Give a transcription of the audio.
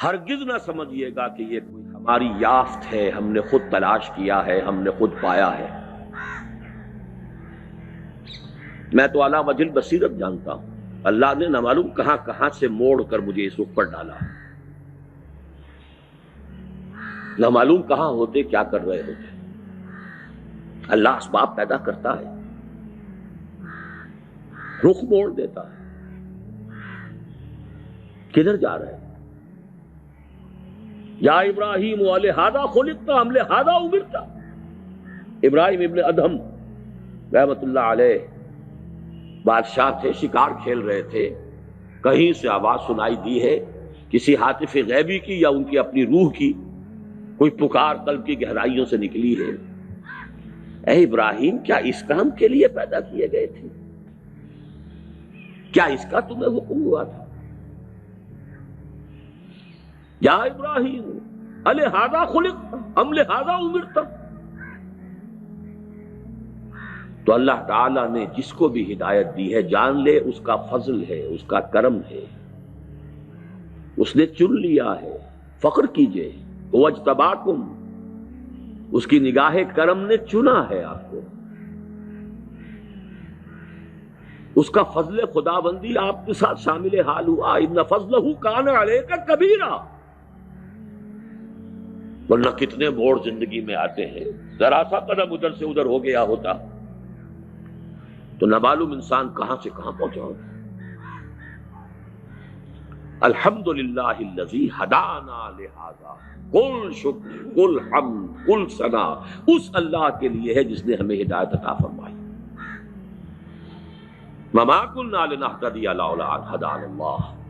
ہرگز نہ سمجھیے گا کہ یہ کوئی ہماری یافت ہے، ہم نے خود تلاش کیا ہے، ہم نے خود پایا ہے۔ میں تو اعلیٰ وجہ بصیرت جانتا ہوں، اللہ نے نہ معلوم کہاں کہاں سے موڑ کر مجھے اس رخ پر ڈالا، نہ معلوم کہاں ہوتے کیا کر رہے ہوتے۔ اللہ اسباب پیدا کرتا ہے، رخ موڑ دیتا ہے۔ کدھر جا رہے ہیں؟ یا ابراہیم لہذا خلقت ام لہذا امرت۔ ابراہیم ابن ادہم رحمت اللہ علیہ بادشاہ تھے، شکار کھیل رہے تھے، کہیں سے آواز سنائی دی ہے کسی ہاتف غیبی کی یا ان کی اپنی روح کی، کوئی پکار قلب کی گہرائیوں سے نکلی ہے، اے ابراہیم کیا اس کام کے لیے پیدا کیے گئے تھے؟ کیا اس کا تمہیں حکم ہوا تھا؟ یا ابراہیم لہذا خلقت ام لہذا امرت۔ تو اللہ تعالیٰ نے جس کو بھی ہدایت دی ہے جان لے اس کا فضل ہے، اس کا کرم ہے، اس نے چن لیا ہے۔ فخر کیجئے، هو اجتباکم، اس کی نگاہ کرم نے چنا ہے آپ کو، اس کا فضل خداوندی آپ کے ساتھ شامل حال ہوا۔ ان فضلہ کان علیک کبیرا، ورنہ کتنے موڑ زندگی میں آتے ہیں، ذرا سا قدم ادھر سے ادھر ہو گیا ہوتا تو نہ معلوم انسان کہاں سے کہاں پہنچا ہوتا۔ الحمدللہ الذی ہدانا لہذا، کل شکر کل حمد کل ثنا اس اللہ کے لیے ہے جس نے ہمیں ہدایت عطا فرمائی۔ وما کنا لنہتدی لولا ان ہدانا اللہ،